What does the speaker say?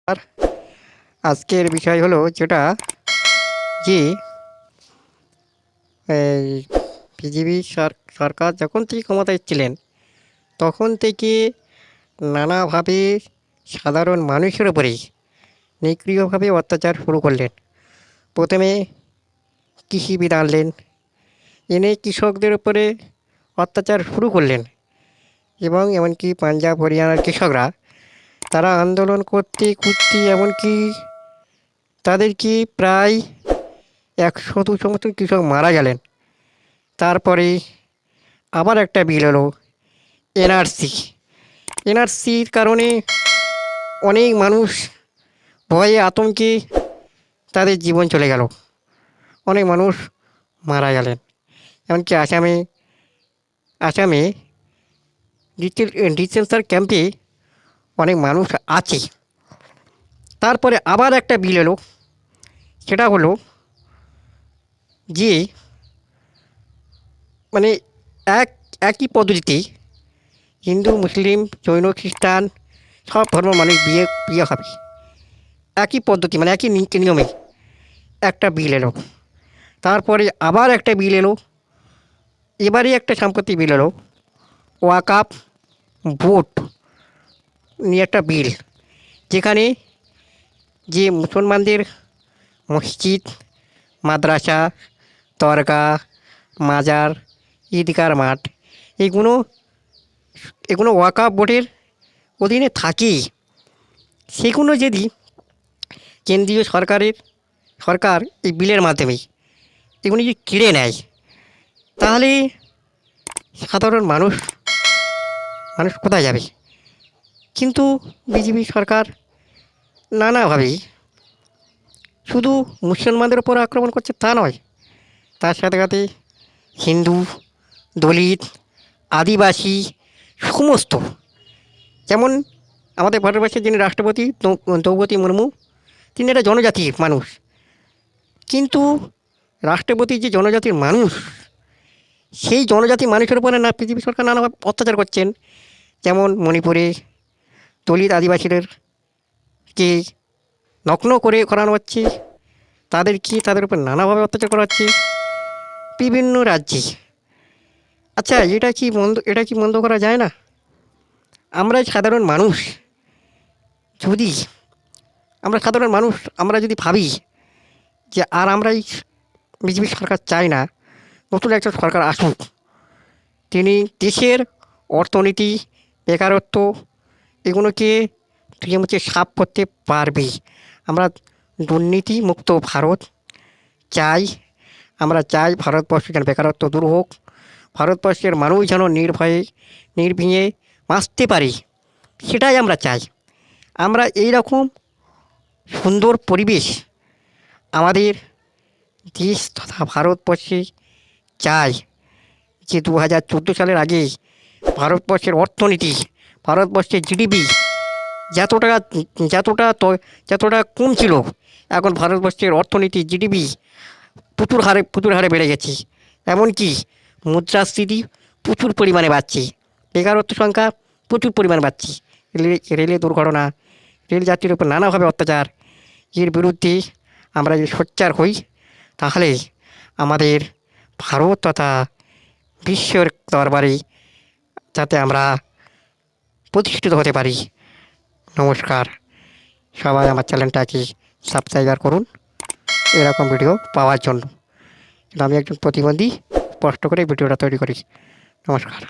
আর আজকের বিষয় হলো যেটা যে এই বিজেপি সরকার যখন থেকে ক্ষমতায় ছিলেন তখন থেকে নানাভাবে সাধারণ মানুষের উপরে নিষ্ক্রিয়ভাবে অত্যাচার শুরু করলেন। প্রথমে কৃষি বিল আনলেন, এনে কৃষকদের উপরে অত্যাচার শুরু করলেন এবং এমনকি পাঞ্জাব হরিয়ানার কৃষকরা তারা আন্দোলন করতে করতে এমনকি তাদেরকে প্রায় 100-200 মতো কৃষক মারা গেলেন। তারপরে আবার একটা বিল এলো এনআরসি। এনআরসির কারণে অনেক মানুষ ভয়ে আতঙ্কে তাদের জীবন চলে গেল, অনেক মানুষ মারা গেলেন। এমনকি আসামে ডিটেনশন ক্যাম্পে অনেক মানুষ আছে। তারপরে আবার একটা বিল এলো, সেটা হলো যে মানে একই পদ্ধতিতে হিন্দু মুসলিম জৈন খ্রিস্টান সব ধর্ম মানুষ বিয়ে হবে, একই পদ্ধতি মানে একই নিয়মে একটা বিল এলো। তারপরে আবার একটা বিল এলো, এবারে একটা সাম্প্রতিক বিল এলো ওয়াকফ বোর্ড নিয়ে একটা বিল, যেখানে যে মুসলমানদের মসজিদ, মাদ্রাসা, দরগা, মাজার, ঈদগার মাঠ এগুলো ওয়াকফ বোর্ডের অধীনে থাকে। সেগুলো যদি কেন্দ্রীয় সরকার এই বিলের মাধ্যমে এগুলো যদি কেড়ে নেয়, তাহলে সাধারণ মানুষ কোথায় যাবে? কিন্তু বিজেপি সরকার নানাভাবেই শুধু মুসলমানদের ওপর আক্রমণ করছে তা নয়, তার সাথে সাথে হিন্দু, দলিত, আদিবাসী সমস্ত, যেমন আমাদের ভারতবর্ষের যিনি রাষ্ট্রপতি দ্রৌপদী মুর্মু, তিনি একটা জনজাতির মানুষ, কিন্তু রাষ্ট্রপতি যে জনজাতির মানুষ, সেই জনজাতি মানুষের উপরে না বিজেপি সরকার নানাভাবে অত্যাচার করছেন। যেমন মণিপুরে দলিত আদিবাসীদেরকে নগ্ন করে করানো হচ্ছে, তাদের উপর নানাভাবে অত্যাচার করা হচ্ছে বিভিন্ন রাজ্যে। আচ্ছা, এটা কি বন্ধ করা যায় না? আমরা সাধারণ মানুষ আমরা যদি ভাবি যে আর আমরা এই বিজেপি সরকার চাই না, নতুন একটা সরকার আসুক, তিনি দেশের অর্থনীতি, বেকারত্ব এগুলোকে মুছে সাফ করতে পারবে। আমরা দুর্নীতিমুক্ত ভারত চাই। আমরা চাই ভারতবর্ষ যেন বেকারত্ব দূর হোক, ভারতবর্ষের মানুষ যেন নির্ভয়ে বাঁচতে পারে, সেটাই আমরা চাই। আমরা এই রকম সুন্দর পরিবেশ আমাদের দেশ তথা ভারতবর্ষে চাই, যে 2014 সালের আগে ভারতবর্ষের অর্থনীতি, ভারতবর্ষের জিডিপি যতটা কম ছিল, এখন ভারতবর্ষের অর্থনীতি জিডিপি প্রচুর হারে বেড়ে গেছে। এমনকি মুদ্রাস্ফীতি প্রচুর পরিমাণে বাড়ছে, বেকারত্ব সংখ্যা প্রচুর পরিমাণে বাড়ছে, রেলে দুর্ঘটনা, রেলযাত্রীর উপর নানাভাবে অত্যাচার, এর বিরুদ্ধে আমরা যদি সোচ্চার হই, তাহলে আমাদের ভারত তথা বিশ্বের দরবারে যাতে আমরা প্রতিষ্ঠিত হতে পারি। নমস্কার, সবাই আমার চ্যানেলটাকে সাবস্ক্রাইব করুন এরকম ভিডিও পাওয়ার জন্য। আমি একজন প্রতিবন্ধী, স্পষ্ট করে ভিডিওটা তৈরি করি। নমস্কার।